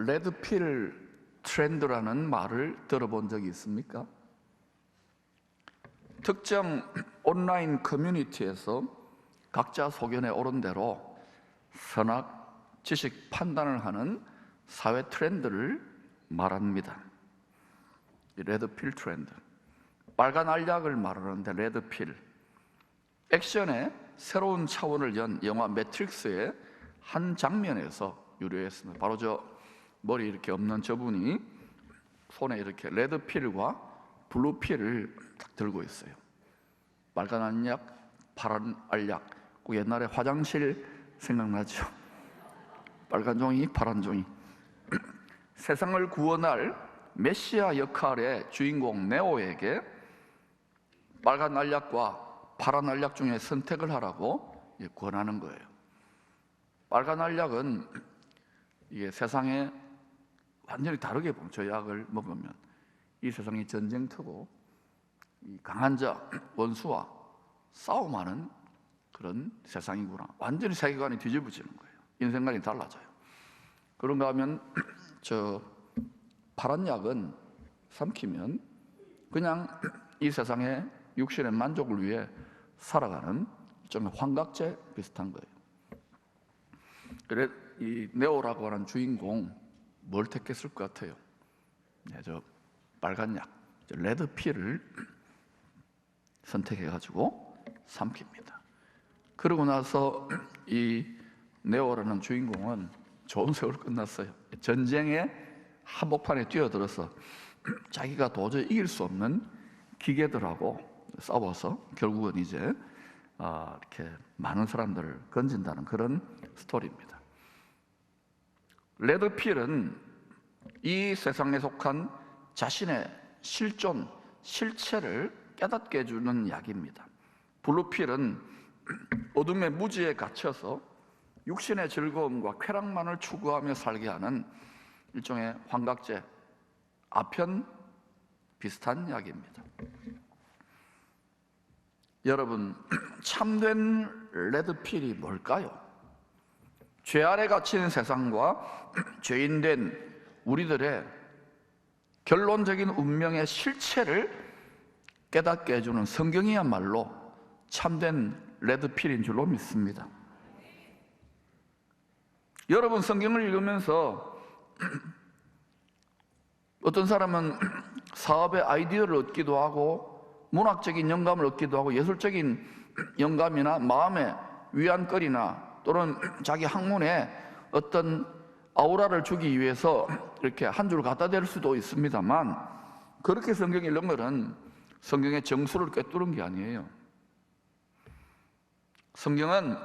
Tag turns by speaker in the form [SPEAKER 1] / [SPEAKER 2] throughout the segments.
[SPEAKER 1] 레드필 트렌드라는 말을 들어본 적이 있습니까? 특정 온라인 커뮤니티에서 각자 소견에 오른 대로 선악, 지식 판단을 하는 사회 트렌드를 말합니다. 레드필 트렌드, 빨간 알약을 말하는데 레드필, 액션의 새로운 차원을 연 영화 매트릭스의 한 장면에서 유래했습니다. 바로 저 머리 이렇게 없는 저분이 손에 이렇게 레드필과 블루필을 딱 들고 있어요. 빨간 알약, 파란 알약. 그 옛날에 화장실 생각나죠? 빨간 종이, 파란 종이. 세상을 구원할 메시아 역할의 주인공 네오에게 빨간 알약과 파란 알약 중에 선택을 하라고 권하는 거예요. 빨간 알약은 이게 세상에 완전히 다르게 보면, 저 약을 먹으면 이 세상이 전쟁터고 이 강한 자, 원수와 싸움하는 그런 세상이구나. 완전히 세계관이 뒤집어지는 거예요. 인생관이 달라져요. 그런가 하면 저 파란 약은 삼키면 그냥 이 세상의 육신의 만족을 위해 살아가는 일종의 환각제 비슷한 거예요. 그래 이 네오라고 하는 주인공 뭘 택했을 것 같아요? 네, 저 빨간 약, 저 레드필을 선택해가지고 삼킵니다. 그러고 나서 이 네오라는 주인공은 좋은 세월 끝났어요. 전쟁의 한복판에 뛰어들어서 자기가 도저히 이길 수 없는 기계들하고 싸워서 결국은 이제 이렇게 많은 사람들을 건진다는 그런 스토리입니다. 레드필은 이 세상에 속한 자신의 실존, 실체를 깨닫게 해주는 약입니다. 블루필은 어둠의 무지에 갇혀서 육신의 즐거움과 쾌락만을 추구하며 살게 하는 일종의 환각제, 아편 비슷한 약입니다. 여러분, 참된 레드필이 뭘까요? 죄 아래 갇힌 세상과 죄인된 우리들의 결론적인 운명의 실체를 깨닫게 해주는 성경이야말로 참된 레드필인 줄로 믿습니다. 여러분, 성경을 읽으면서 어떤 사람은 사업의 아이디어를 얻기도 하고 문학적인 영감을 얻기도 하고 예술적인 영감이나 마음의 위안거리나 또는 자기 학문에 어떤 아우라를 주기 위해서 이렇게 한 줄 갖다 댈 수도 있습니다만, 그렇게 성경을 읽는 것은 성경의 정수를 꿰뚫은 게 아니에요. 성경은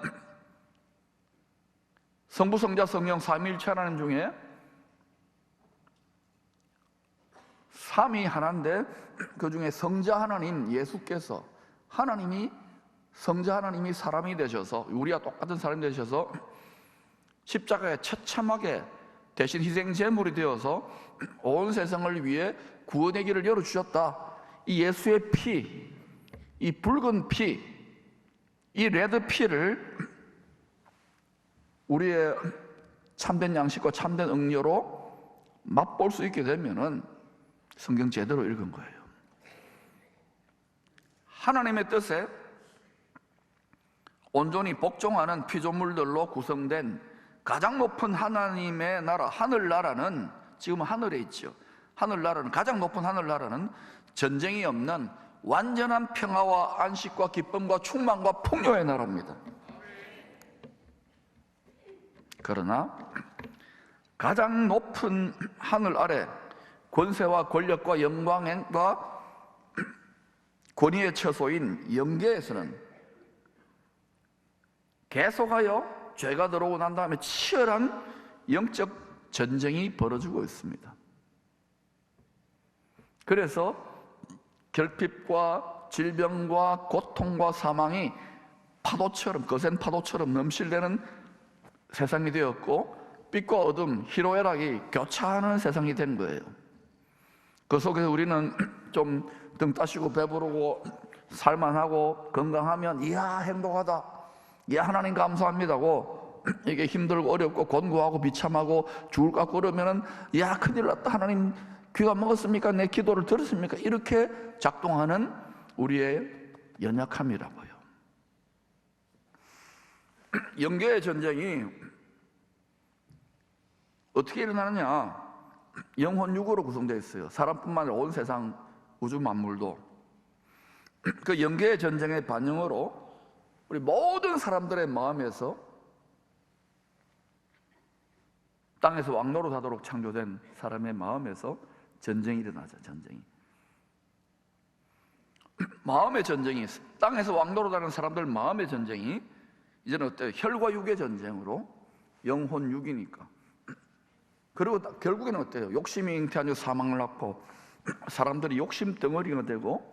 [SPEAKER 1] 성부, 성자, 성령 삼위일체 하나님 중에 삼위 하나인데 그 중에 성자 하나님 예수께서 성자 하나님이 사람이 되셔서 우리와 똑같은 사람이 되셔서 십자가에 처참하게 대신 희생 제물이 되어서 온 세상을 위해 구원의 길을 열어주셨다. 이 예수의 피, 이 붉은 피, 이 레드 피를 우리의 참된 양식과 참된 응료로 맛볼 수 있게 되면은 성경 제대로 읽은 거예요. 하나님의 뜻에 온전히 복종하는 피조물들로 구성된 가장 높은 하나님의 나라, 하늘나라는 지금 하늘에 있죠. 하늘나라는, 가장 높은 하늘나라는 전쟁이 없는 완전한 평화와 안식과 기쁨과 충만과 풍요의 나라입니다. 그러나 가장 높은 하늘 아래 권세와 권력과 영광과 권위의 처소인 영계에서는 계속하여 죄가 들어오고 난 다음에 치열한 영적 전쟁이 벌어지고 있습니다. 그래서 결핍과 질병과 고통과 사망이 파도처럼, 거센 파도처럼 넘실대는 세상이 되었고, 빛과 어둠, 희로애락이 교차하는 세상이 된 거예요. 그 속에서 우리는 좀 등 따시고 배부르고 살만하고 건강하면 이야 행복하다, 이야 하나님 감사합니다고 이게 힘들고 어렵고 곤고하고 비참하고 죽을 것 같고 그러면은 야 큰일 났다, 하나님 귀가 먹었습니까? 내 기도를 들었습니까? 이렇게 작동하는 우리의 연약함이라고요. 영계의 전쟁이 어떻게 일어나느냐? 영혼 육으로 구성되어 있어요. 사람뿐만 아니라 온 세상 우주 만물도. 그 영계의 전쟁의 반영으로 우리 모든 사람들의 마음에서 땅에서 왕노릇하도록 창조된 사람의 마음에서 전쟁이 일어나죠. 전쟁이. 마음의 전쟁이, 땅에서 왕노릇하는 사람들 마음의 전쟁이 이제는 어때요? 혈과 육의 전쟁으로, 영혼 육이니까. 그리고 결국에는 어때요? 욕심이 잉태하여 사망을 낳고 사람들이 욕심 덩어리가 되고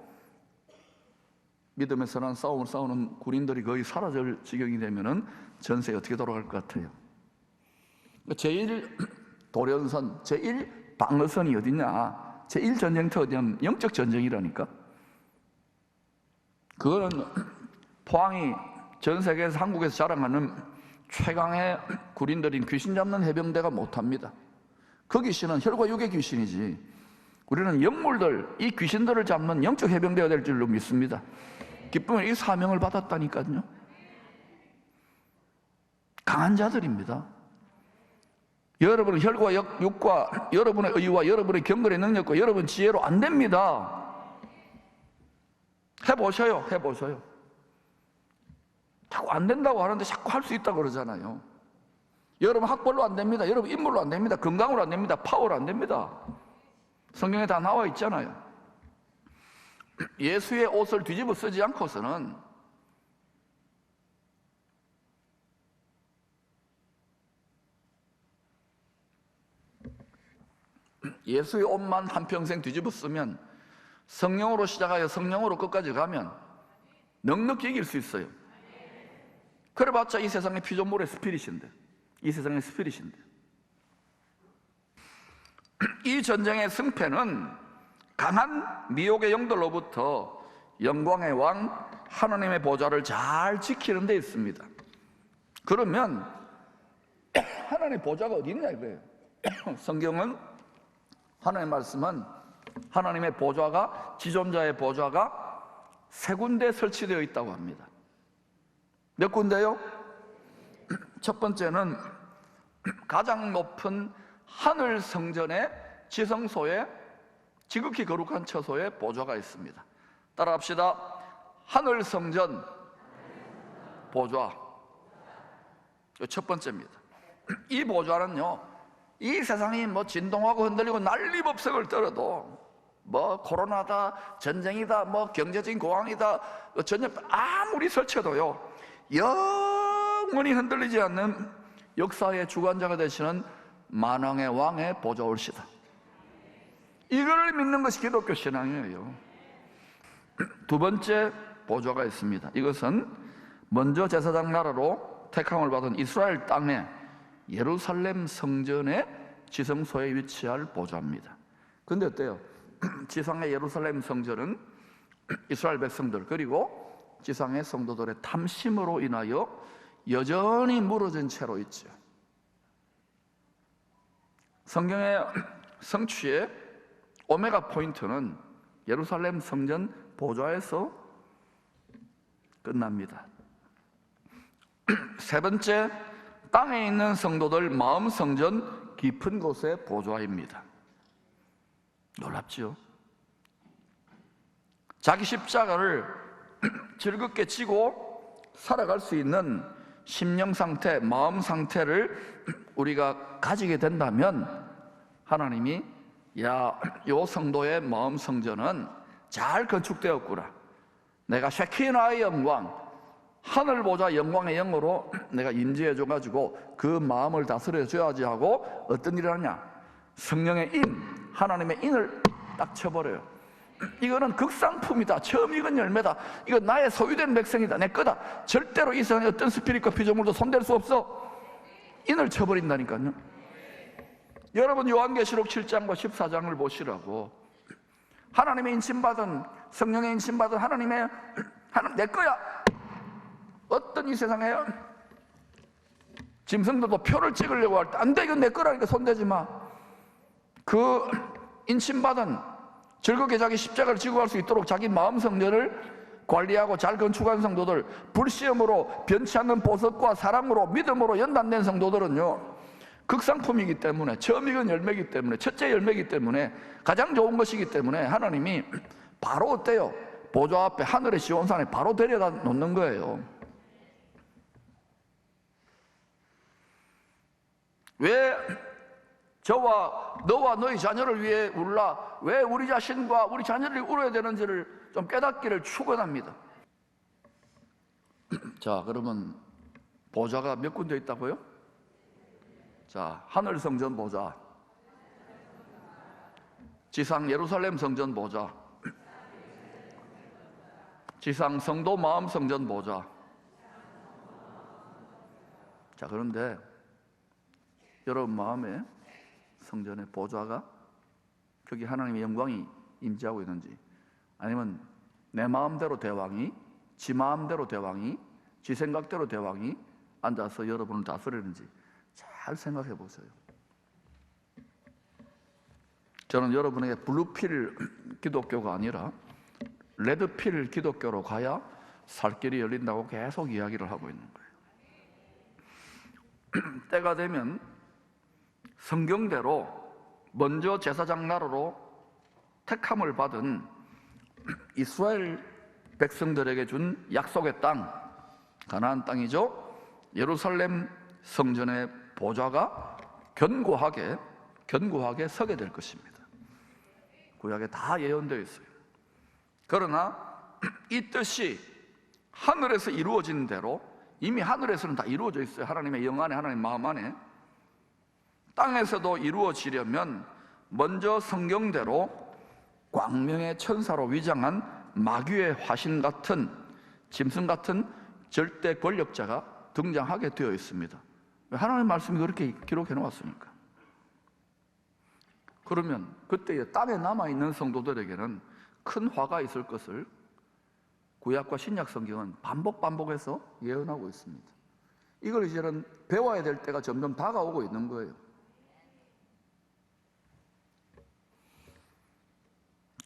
[SPEAKER 1] 믿음의 선한 싸움을 싸우는 군인들이 거의 사라질 지경이 되면은 전세에 어떻게 돌아갈 것 같아요? 제1도련선, 제1방어선이 어디냐? 제1전쟁터 어디냐면 영적 전쟁이라니까. 그거는 포항이 전 세계에서 한국에서 자랑하는 최강의 군인들인 귀신 잡는 해병대가 못합니다. 그 귀신은 혈과 육의 귀신이지, 우리는 영물들, 이 귀신들을 잡는 영적 해병대가 될 줄로 믿습니다. 기쁨은 이 사명을 받았다니까요. 강한 자들입니다. 여러분의 혈과 육과 여러분의 의와 여러분의 경건의 능력과 여러분 지혜로 안 됩니다. 해보셔요. 해보셔요. 자꾸 안 된다고 하는데 자꾸 할 수 있다고 그러잖아요. 여러분 학벌로 안 됩니다. 여러분 인물로 안 됩니다. 건강으로 안 됩니다. 파워로 안 됩니다. 성경에 다 나와 있잖아요. 예수의 옷을 뒤집어 쓰지 않고서는 예수의 옷만 한평생 뒤집어 쓰면 성령으로 시작하여 성령으로 끝까지 가면 넉넉히 이길 수 있어요. 그래봤자 이 세상의 피조물의 스피릿인데, 이 세상의 스피릿인데, 이 전쟁의 승패는 강한 미혹의 영들로부터 영광의 왕 하나님의 보좌를 잘 지키는 데 있습니다. 그러면 하나님의 보좌가 어디 있냐 이거예요. 성경은, 하나님의 말씀은 하나님의 보좌가, 지존자의 보좌가 세 군데 설치되어 있다고 합니다. 몇 군데요? 첫 번째는 가장 높은 하늘 성전의 지성소에, 지극히 거룩한 처소에 보좌가 있습니다. 따라합시다. 하늘 성전 보좌. 첫 번째입니다. 이 보좌는요, 이 세상이 뭐 진동하고 흔들리고 난리법석을 떨어도, 뭐 코로나다, 전쟁이다, 뭐 경제적인 고황이다, 전쟁 아무리 설쳐도요 영원히 흔들리지 않는 역사의 주관자가 되시는 만왕의 왕의 보좌올시다. 이걸 믿는 것이 기독교 신앙이에요. 두 번째 보좌가 있습니다. 이것은 먼저 제사장 나라로 택함을 받은 이스라엘 땅에 예루살렘 성전의 지성소에 위치할 보좌입니다. 근데 어때요? 지상의 예루살렘 성전은 이스라엘 백성들 그리고 지상의 성도들의 탐심으로 인하여 여전히 무너진 채로 있죠. 성경의 성취의 오메가 포인트는 예루살렘 성전 보좌에서 끝납니다. 세 번째, 땅에 있는 성도들 마음 성전 깊은 곳의 보좌입니다. 놀랍지요? 자기 십자가를 즐겁게 지고 살아갈 수 있는 심령 상태, 마음 상태를 우리가 가지게 된다면 하나님이 야, 요 성도의 마음 성전은 잘 건축되었구나. 내가 쉐키나의 영광, 하늘 보좌 영광의 영으로 내가 임재해 줘가지고 그 마음을 다스려 줘야지 하고 어떤 일을 하냐? 성령의 인, 하나님의 인을 딱 쳐버려요. 이거는 극상품이다. 처음 익은 열매다. 이거 나의 소유된 백성이다. 내 거다. 절대로 이 세상에 어떤 스피릿과 피조물도 손댈 수 없어. 인을 쳐버린다니까요. 여러분 요한계시록 7장과 14장을 보시라고. 하나님의 인침받은, 성령의 인침받은 하나님 내 거야. 어떤 이 세상에 짐승들도 표를 찍으려고 할 때 안 돼, 이건 내 거라니까 손대지 마. 그 인침받은 즐겁게 자기 십자가를 지고 갈 수 있도록 자기 마음 성전을 관리하고 잘 건축한 성도들, 불시험으로 변치 않는 보석과 사랑으로 믿음으로 연단된 성도들은요, 극상품이기 때문에, 처음 익은 열매이기 때문에, 첫째 열매이기 때문에, 가장 좋은 것이기 때문에 하나님이 바로 어때요? 보좌 앞에 하늘의 시온산에 바로 데려다 놓는 거예요. 왜 저와 너와 너희 자녀를 위해 울라, 왜 우리 자신과 우리 자녀를 울어야 되는지를 좀 깨닫기를 축원합니다. 자, 그러면 보좌가 몇 군데 있다고요? 자, 하늘 성전 보좌, 지상 예루살렘 성전 보좌, 지상 성도 마음 성전 보좌. 자, 그런데 여러분 마음에 성전의 보좌가 거기 하나님의 영광이 임재하고 있는지, 아니면 내 마음대로 대왕이, 지 마음대로 대왕이, 지 생각대로 대왕이 앉아서 여러분을 다스리는지 잘 생각해 보세요. 저는 여러분에게 블루필 기독교가 아니라 레드필 기독교로 가야 살 길이 열린다고 계속 이야기를 하고 있는 거예요. 때가 되면 성경대로 먼저 제사장 나라로 택함을 받은 이스라엘 백성들에게 준 약속의 땅, 가나안 땅이죠. 예루살렘 성전의 보좌가 견고하게 서게 될 것입니다. 구약에 다 예언되어 있어요. 그러나 이 뜻이 하늘에서 이루어진 대로, 이미 하늘에서는 다 이루어져 있어요. 하나님의 영 안에, 하나님의 마음 안에. 땅에서도 이루어지려면 먼저 성경대로 광명의 천사로 위장한 마귀의 화신 같은, 짐승 같은 절대 권력자가 등장하게 되어 있습니다. 왜 하나님의 말씀이 그렇게 기록해 놓았습니까? 그러면 그때 땅에 남아있는 성도들에게는 큰 화가 있을 것을 구약과 신약 성경은 반복해서 예언하고 있습니다. 이걸 이제는 배워야 될 때가 점점 다가오고 있는 거예요.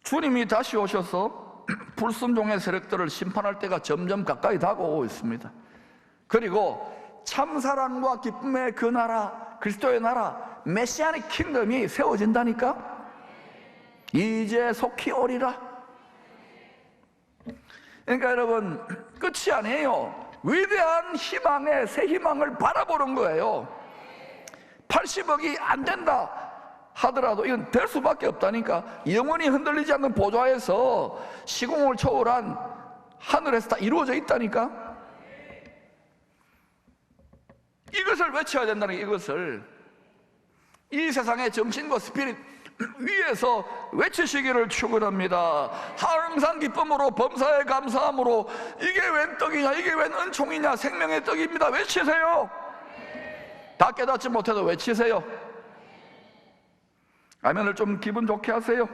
[SPEAKER 1] 주님이 다시 오셔서 불순종의 세력들을 심판할 때가 점점 가까이 다가오고 있습니다. 그리고 참사랑과 기쁨의 그 나라, 그리스도의 나라, 메시아닉 킹덤이 세워진다니까? 이제 속히 오리라. 그러니까 여러분, 끝이 아니에요. 위대한 희망의 새 희망을 바라보는 거예요. 80억이 안 된다 하더라도 이건 될 수밖에 없다니까. 영원히 흔들리지 않는 보좌에서 시공을 초월한 하늘에서 다 이루어져 있다니까. 이것을 외쳐야 된다는 게, 이것을 이 세상의 정신과 스피릿 위에서 외치시기를 축원합니다. 항상 기쁨으로 범사에 감사함으로, 이게 웬 떡이냐, 이게 웬 은총이냐, 생명의 떡입니다. 외치세요. 다 깨닫지 못해도 외치세요. 아멘을 좀 기분 좋게 하세요.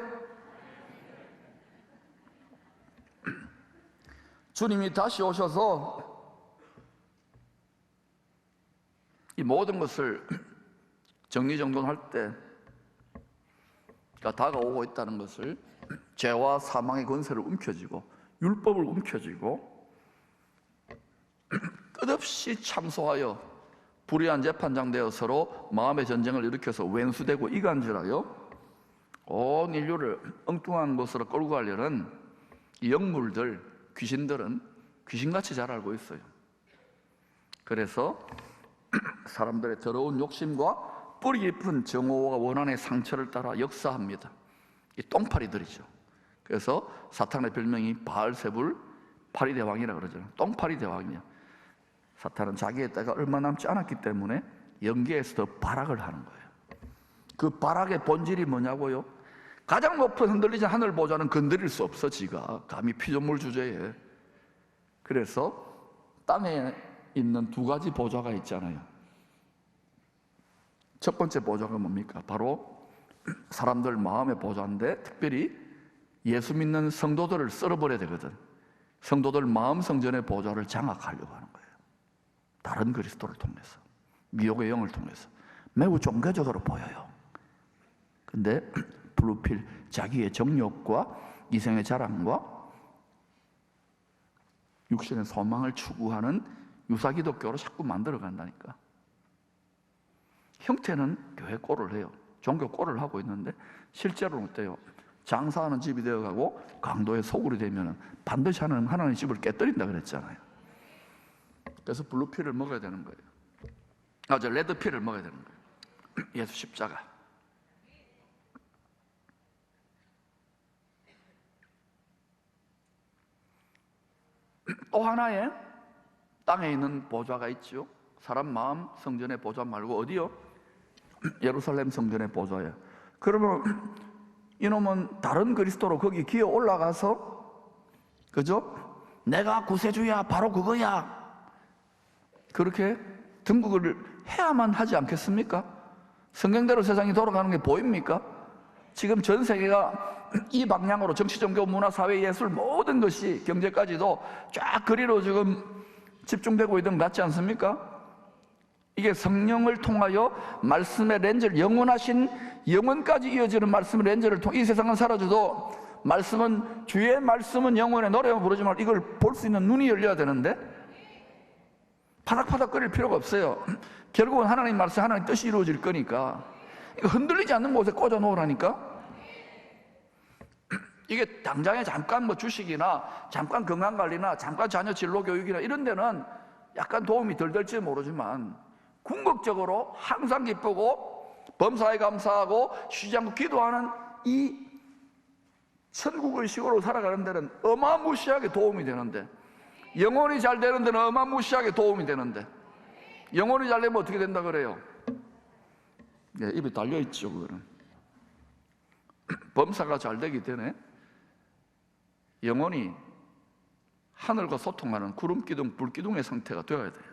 [SPEAKER 1] 주님이 다시 오셔서 이 모든 것을 정리정돈할 때가 다가오고 있다는 것을, 죄와 사망의 권세를 움켜쥐고 율법을 움켜쥐고 끝없이 참소하여 불의한 재판장 되어 서로 마음의 전쟁을 일으켜서 왼수되고 이간질하여 온 인류를 엉뚱한 곳으로 끌고 가려는 이 영물들, 귀신들은 귀신같이 잘 알고 있어요. 그래서 사람들의 더러운 욕심과 뿌리 깊은 정오와 원한의 상처를 따라 역사합니다. 이 똥파리들이죠. 그래서 사탄의 별명이 바알세불 파리대왕이라 그러잖아요. 똥파리 대왕이냐. 사탄은 자기의 때가 얼마 남지 않았기 때문에 연계에서 더 발악을 하는 거예요. 그 발악의 본질이 뭐냐고요? 가장 높은 흔들리지 하늘 보좌는 건드릴 수 없어. 지가 감히 피조물 주제에. 그래서 땅에 있는 두 가지 보좌가 있잖아요. 첫 번째 보좌가 뭡니까? 바로 사람들 마음의 보좌인데, 특별히 예수 믿는 성도들을 썰어버려야 되거든. 성도들 마음 성전의 보좌를 장악하려고 하는 거예요. 다른 그리스도를 통해서. 미혹의 영을 통해서 매우 종교적으로 보여요. 근데 블루필, 자기의 정욕과 이성의 자랑과 육신의 소망을 추구하는 유사기독교로 자꾸 만들어간다니까. 형태는 교회 꼴을 해요. 종교 꼴을 하고 있는데 실제로는 어때요? 장사하는 집이 되어가고 강도의 소굴이 되면 반드시 하나님의 집을 깨뜨린다 그랬잖아요. 그래서 블루필을 먹어야 되는 거예요. 레드필을 먹어야 되는 거예요. 예수 십자가. 또 하나의 땅에 있는 보좌가 있죠. 사람 마음 성전의 보좌 말고 어디요? 예루살렘 성전의 보좌예요. 그러면 이놈은 다른 그리스도로 거기 기어 올라가서, 그죠? 내가 구세주야, 바로 그거야, 그렇게 등극을 해야만 하지 않겠습니까? 성경대로 세상이 돌아가는 게 보입니까? 지금 전 세계가 이 방향으로 정치, 종교, 문화, 사회, 예술 모든 것이, 경제까지도 쫙 그리로 지금 집중되고 있는 것 같지 않습니까? 이게 성령을 통하여 말씀의 렌즈를, 영원하신 영원까지 이어지는 말씀의 렌즈를 통해, 이 세상은 사라져도 말씀은, 주의 말씀은 영원에 노래만 부르지만 이걸 볼 수 있는 눈이 열려야 되는데 파닥파닥 거릴 필요가 없어요. 결국은 하나님 말씀, 하나님 뜻이 이루어질 거니까 이거 흔들리지 않는 곳에 꽂아 놓으라니까. 이게 당장에 잠깐 뭐 주식이나 잠깐 건강관리나 잠깐 자녀 진로교육이나 이런 데는 약간 도움이 덜 될지 모르지만 궁극적으로 항상 기쁘고 범사에 감사하고 쉬지 않고 기도하는 이 천국의식으로 살아가는 데는 어마무시하게 도움이 되는데, 영혼이 잘 되는 데는 어마무시하게 도움이 되는데, 영혼이 잘 되면 어떻게 된다 그래요? 네, 입에 달려있죠. 그거는 범사가 잘 되기 전에 영혼이 하늘과 소통하는 구름기둥, 불기둥의 상태가 되어야 돼요.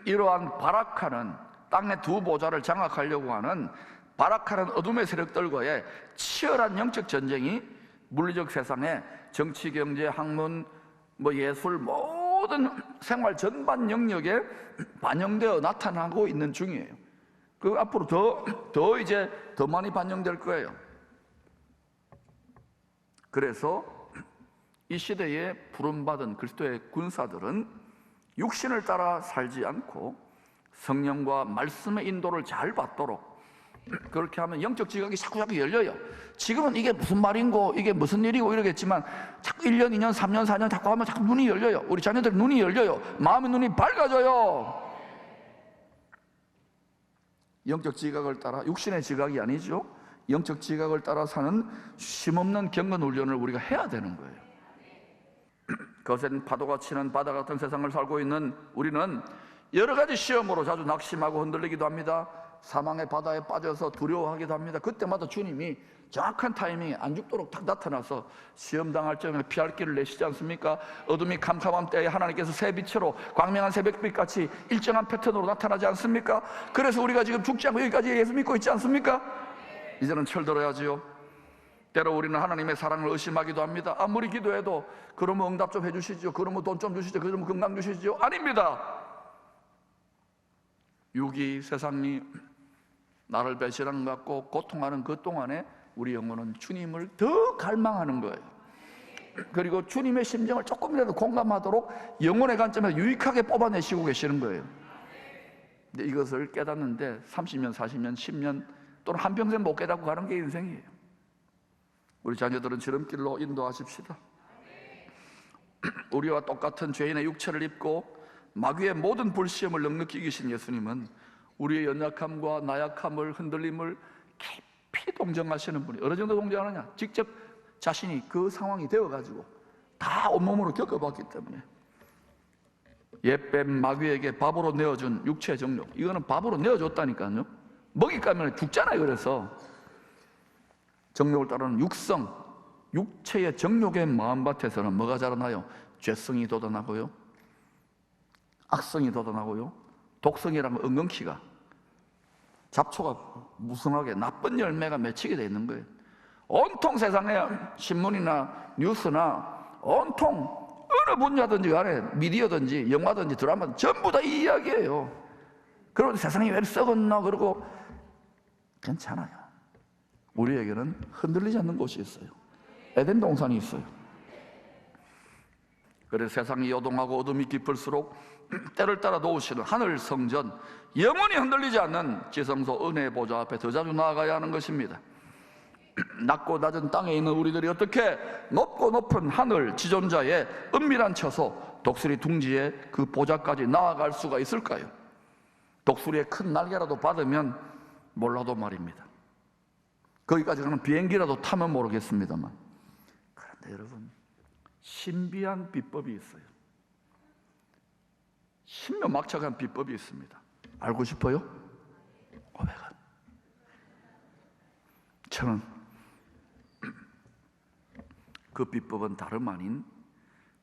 [SPEAKER 1] 이러한 바락하는, 땅의 두 보좌를 장악하려고 하는 바락하는 어둠의 세력들과의 치열한 영적 전쟁이 물리적 세상에 정치, 경제, 학문, 예술, 모든 생활 전반 영역에 반영되어 나타나고 있는 중이에요. 그 앞으로 더 많이 반영될 거예요. 그래서 이 시대에 부름받은 그리스도의 군사들은 육신을 따라 살지 않고 성령과 말씀의 인도를 잘 받도록, 그렇게 하면 영적 지각이 자꾸 열려요. 지금은 이게 무슨 말인고 이게 무슨 일이고 이러겠지만 자꾸 1년, 2년, 3년, 4년 자꾸 하면 자꾸 눈이 열려요. 우리 자녀들 눈이 열려요. 마음의 눈이 밝아져요. 영적 지각을 따라, 육신의 지각이 아니죠. 영적 지각을 따라 사는 쉼없는 경건 훈련을 우리가 해야 되는 거예요. 거센 파도가 치는 바다 같은 세상을 살고 있는 우리는 여러 가지 시험으로 자주 낙심하고 흔들리기도 합니다. 사망의 바다에 빠져서 두려워하기도 합니다. 그때마다 주님이 정확한 타이밍에 안 죽도록 딱 나타나서 시험당할 점에 피할 길을 내시지 않습니까? 어둠이 캄캄한 때에 하나님께서 새빛으로 광명한 새벽빛같이 일정한 패턴으로 나타나지 않습니까? 그래서 우리가 지금 죽지 않고 여기까지 예수 믿고 있지 않습니까? 이제는 철들어야지요. 때로 우리는 하나님의 사랑을 의심하기도 합니다. 아무리 기도해도 그러면 응답 좀 해주시죠, 그러면 돈 좀 주시죠, 그러면 건강 주시죠. 아닙니다. 육이, 세상이 나를 배신하는 것 같고 고통하는 그 동안에 우리 영혼은 주님을 더 갈망하는 거예요. 그리고 주님의 심정을 조금이라도 공감하도록 영혼의 관점에서 유익하게 뽑아내시고 계시는 거예요. 근데 이것을 깨닫는데 30년, 40년, 10년 또는 한평생 못 깨닫고 가는 게 인생이에요. 우리 자녀들은 지름길로 인도하십시다. 우리와 똑같은 죄인의 육체를 입고 마귀의 모든 불시험을 넉넉히 이기신 예수님은 우리의 연약함과 나약함을, 흔들림을 깊이 동정하시는 분이, 어느 정도 동정하느냐? 직접 자신이 그 상황이 되어가지고 다 온몸으로 겪어봤기 때문에. 옛뱀 마귀에게 밥으로 내어준 육체의 정욕, 이거는 밥으로 내어줬다니까요. 먹잇감면 죽잖아요. 그래서 정욕을 따르는 육성, 육체의 정욕의 마음밭에서는 뭐가 자라나요? 죄성이 돋아나고요, 악성이 돋아나고요, 독성이라는 은근키가, 잡초가 무성하게 나쁜 열매가 맺히게 되어 있는 거예요. 온통 세상에 신문이나 뉴스나 온통 어느 분야든지 간에 미디어든지 영화든지 드라마든지 전부 다 이 이야기예요. 그러면 세상이 왜 썩었나 그러고 괜찮아요. 우리에게는 흔들리지 않는 곳이 있어요. 에덴 동산이 있어요. 그래서 세상이 요동하고 어둠이 깊을수록 때를 따라 놓으시는 하늘 성전, 영원히 흔들리지 않는 지성소 은혜의 보좌 앞에 더 자주 나아가야 하는 것입니다. 낮고 낮은 땅에 있는 우리들이 어떻게 높고 높은 하늘 지존자의 은밀한 처소 독수리 둥지의 그 보좌까지 나아갈 수가 있을까요? 독수리의 큰 날개라도 받으면 몰라도 말입니다. 거기까지 가는 비행기라도 타면 모르겠습니다만, 그런데 여러분, 신비한 비법이 있어요. 신묘막측한 비법이 있습니다. 알고 싶어요? 500원. 저는 그 비법은 다름 아닌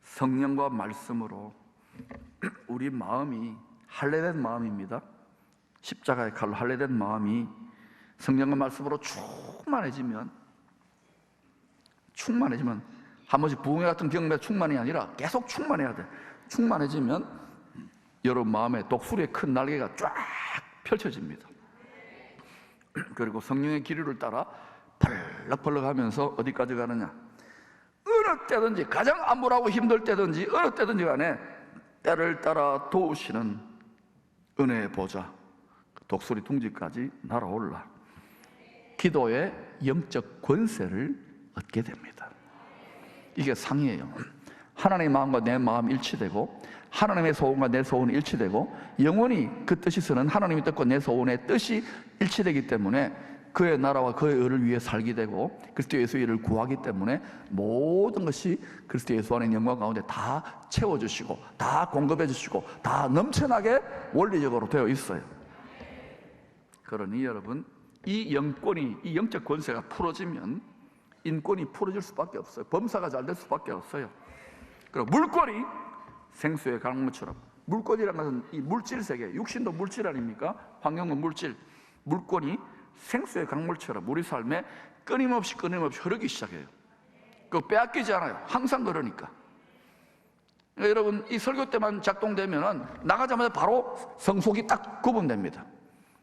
[SPEAKER 1] 성령과 말씀으로 우리 마음이 할례된 마음입니다. 십자가의 칼로 할례된 마음이 성령과 말씀으로 충만해지면 한 번씩 부흥회 같은 경배 충만이 아니라 계속 충만해야 돼. 충만해지면 여러분 마음에 독수리의 큰 날개가 쫙 펼쳐집니다. 그리고 성령의 기류를 따라 펄럭펄럭 하면서 어디까지 가느냐, 어느 때든지, 가장 암울하고 힘들 때든지 어느 때든지 간에 때를 따라 도우시는 은혜의 보좌, 독수리 둥지까지 날아올라 기도의 영적 권세를 얻게 됩니다. 이게 상이에요. 하나님의 마음과 내 마음 일치되고 하나님의 소원과 내 소원이 일치되고 영원히 그 뜻이 서는 하나님의 뜻과 내 소원의 뜻이 일치되기 때문에 그의 나라와 그의 의를 위해 살게 되고 그리스도 예수의 일을 구하기 때문에 모든 것이 그리스도 예수 안의 영광 가운데 다 채워주시고 다 공급해 주시고 다 넘쳐나게 원리적으로 되어 있어요. 그러니 여러분, 이 영권이, 이 영적 권세가 풀어지면 인권이 풀어질 수밖에 없어요. 범사가 잘 될 수밖에 없어요. 그리고 물권이 생수의 강물처럼, 물권이라는 것은 이 물질 세계, 육신도 물질 아닙니까? 환경도 물질, 물권이 생수의 강물처럼 우리 삶에 끊임없이 흐르기 시작해요. 그거 빼앗기지 않아요. 항상 그러니까. 여러분, 이 설교 때만 작동되면 나가자마자 바로 성속이 딱 구분됩니다.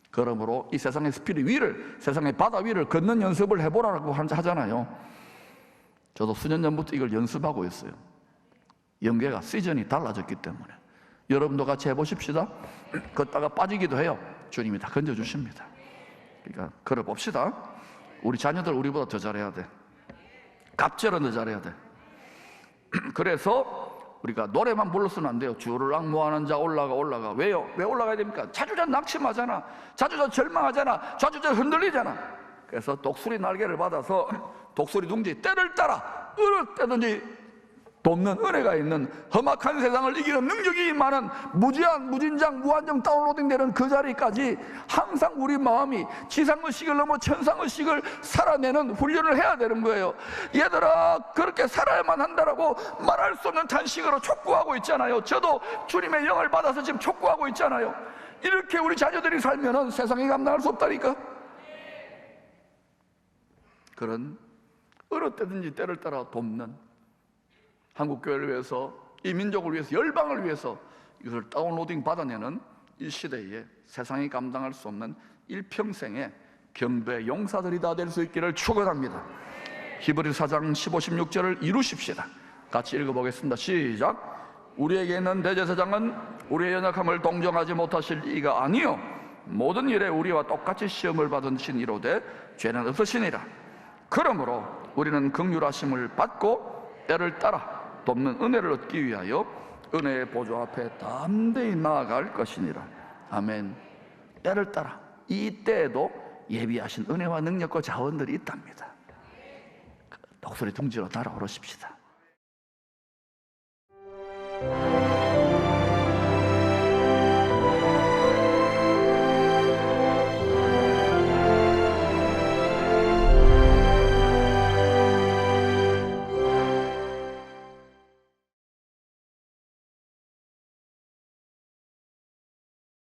[SPEAKER 1] 그러므로 이 세상의 스피릿 위를, 세상의 바다 위를 걷는 연습을 해보라고 하잖아요. 저도 수년 전부터 이걸 연습하고 있어요. 연계가 시즌이 달라졌기 때문에 여러분도 같이 해보십시다. 걷다가 빠지기도 해요. 주님이 다 건져주십니다. 그러니까 걸어봅시다. 우리 자녀들 우리보다 더 잘해야 돼. 갑절은 더 잘해야 돼. 그래서 우리가 노래만 불러서는 안 돼요. 주를 앙모하는 자 올라가. 왜요? 왜 올라가야 됩니까? 자주전 낙심하잖아. 자주전 절망하잖아. 자주전 흔들리잖아. 그래서 독수리 날개를 받아서 독수리 둥지 때를 따라 어느 때든지 돕는 은혜가 있는 험악한 세상을 이기는 능력이 많은 무제한, 무진장, 무한정 다운로딩되는 그 자리까지 항상 우리 마음이 지상의식을 넘어 천상의식을 살아내는 훈련을 해야 되는 거예요. 얘들아, 그렇게 살아야만 한다라고 말할 수 없는 탄식으로 촉구하고 있잖아요. 저도 주님의 영을 받아서 지금 촉구하고 있잖아요. 이렇게 우리 자녀들이 살면은 세상에 감당할 수 없다니까. 그런 어느 때든지 때를 따라 돕는 한국교회를 위해서, 이 민족을 위해서, 열방을 위해서 이것을 다운로딩 받아내는 이 시대에 세상이 감당할 수 없는 일평생의 경배 용사들이 다 될 수 있기를 축원합니다. 히브리서 4장 15, 16절을 이루십시다. 같이 읽어보겠습니다. 시작. 우리에게 있는 대제사장은 우리의 연약함을 동정하지 못하실 이가 아니요 모든 일에 우리와 똑같이 시험을 받은 신이로되 죄는 없으시니라. 그러므로 우리는 긍휼하심을 받고 때를 따라 돕는 은혜를 얻기 위하여 은혜의 보좌 앞에 담대히 나아갈 것이니라. 아멘. 때를 따라 이 때에도 예비하신 은혜와 능력과 자원들이 있답니다. 독수리 둥지로 날아오르십시다.